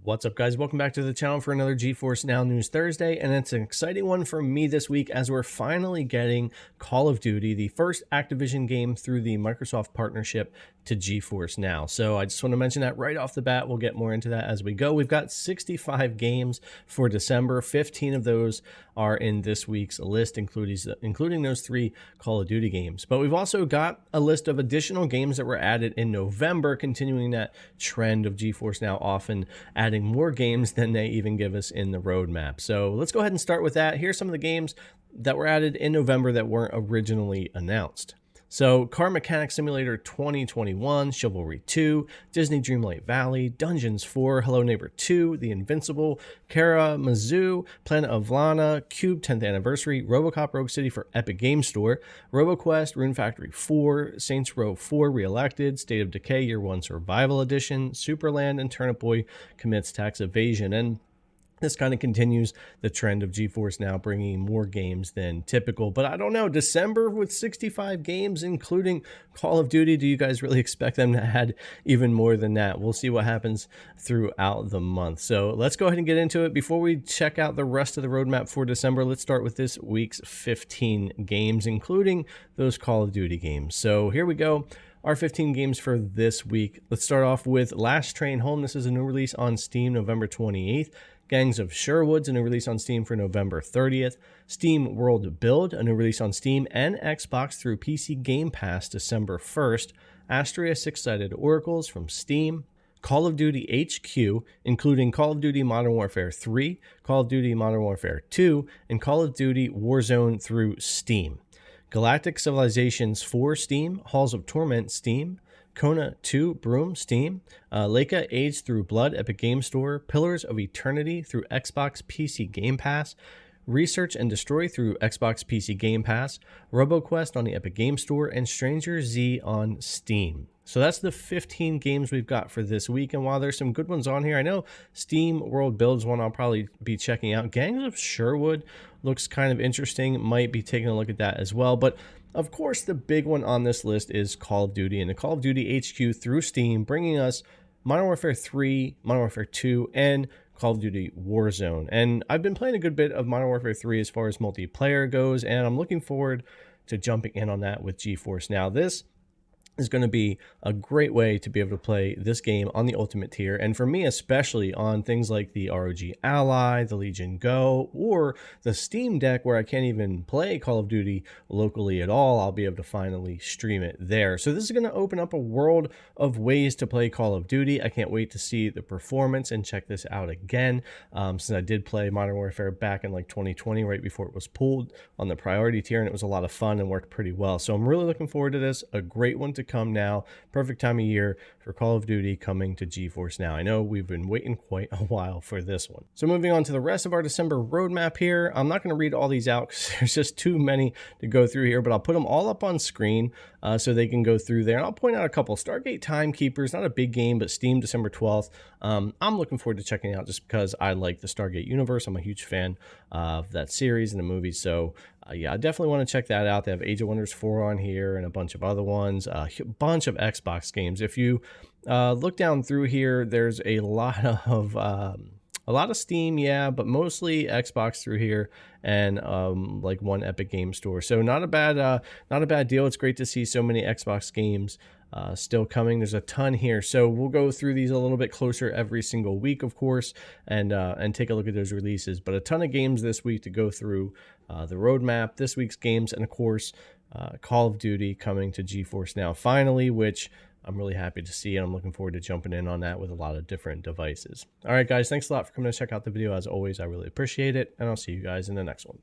What's up, guys? Welcome back to the channel for another GeForce Now News Thursday, and it's an exciting one for me this week as we're finally getting Call of Duty, the first Activision game through the Microsoft partnership, to GeForce Now. So I just want to mention that right off the bat. We'll get more into that as we go. We've got 65 games for December. 15 of those are in this week's list, including those 3 Call of Duty games. But we've also got a list of additional games that were added in November, continuing that trend of GeForce Now often adding more games than they even give us in the roadmap. So let's go ahead and start with that. Here's some of the games that were added in November that weren't originally announced. So Car Mechanic Simulator 2021, Chivalry 2, Disney Dreamlight Valley, Dungeons 4, Hello Neighbor 2, The Invincible, Kara Mizzou, Planet of Lana, Cube 10th Anniversary, RoboCop Rogue City for Epic Game Store, RoboQuest, Rune Factory 4, Saints Row 4 Reelected, State of Decay Year 1 Survival Edition, Superland, and Turnip Boy Commits Tax Evasion. And this kind of continues the trend of GeForce Now bringing more games than typical. But I don't know, December with 65 games, including Call of Duty, do you guys really expect them to add even more than that? We'll see what happens throughout the month. So let's go ahead and get into it. Before we check out the rest of the roadmap for December, let's start with this week's 15 games, including those Call of Duty games. So here we go. Our 15 games for this week. Let's start off with Last Train Home. This is a new release on Steam, November 28th. Gangs of Sherwood's a new release on Steam for November 30th. Steam World Build, a new release on Steam and Xbox through PC Game Pass December 1st. Astria Six-Sided Oracles from Steam. Call of Duty HQ, including Call of Duty Modern Warfare 3, Call of Duty Modern Warfare 2, and Call of Duty Warzone through Steam. Galactic Civilizations 4 Steam, Halls of Torment Steam, Kona 2 Broom Steam, Leica Age Through Blood Epic Game Store, Pillars of Eternity through Xbox PC Game Pass, Research and Destroy through Xbox PC Game Pass, RoboQuest on the Epic Game Store, and Stranger Z on Steam. So that's the 15 games we've got for this week. And while there's some good ones on here, I know Steam World Builds one I'll probably be checking out. Gangs of Sherwood looks kind of interesting. Might be taking a look at that as well. But of course, the big one on this list is Call of Duty, and the Call of Duty HQ through Steam, bringing us Modern Warfare 3, Modern Warfare 2, and Call of Duty Warzone. And I've been playing a good bit of Modern Warfare 3 as far as multiplayer goes, and I'm looking forward to jumping in on that with GeForce Now. This is going to be a great way to be able to play this game on the Ultimate tier, and for me especially on things like the ROG Ally, the Legion Go, or the Steam Deck, where I can't even play Call of Duty locally at all. I'll be able to finally stream it there. So this is going to open up a world of ways to play Call of Duty. I can't wait to see the performance and check this out again, since I did play Modern Warfare back in like 2020, right before it was pulled on the priority tier, and it was a lot of fun and worked pretty well. So I'm really looking forward to this. A great one to come now. Perfect time of year for Call of Duty coming to GeForce Now. I know we've been waiting quite a while for this one. So moving on to the rest of our December roadmap here. I'm not going to read all these out because there's just too many to go through here, but I'll put them all up on screen so they can go through there. And I'll point out a couple. Stargate Timekeepers, not a big game, but Steam December 12th. I'm looking forward to checking it out just because I like the Stargate universe. I'm a huge fan of that series and the movies. So yeah, I definitely want to check that out. They have Age of Wonders 4 on here and a bunch of other ones, a bunch of Xbox games. If you look down through here, there's a lot of Steam, yeah, but mostly Xbox through here, and like one Epic Game Store. So not a bad deal. It's great to see so many Xbox games still coming. There's a ton here, so we'll go through these a little bit closer every single week, of course, and take a look at those releases. But a ton of games this week to go through the roadmap, this week's games, and of course Call of Duty coming to GeForce Now finally, which I'm really happy to see, and I'm looking forward to jumping in on that with a lot of different devices. All right, guys, thanks a lot for coming to check out the video. As always, I really appreciate it, and I'll see you guys in the next one.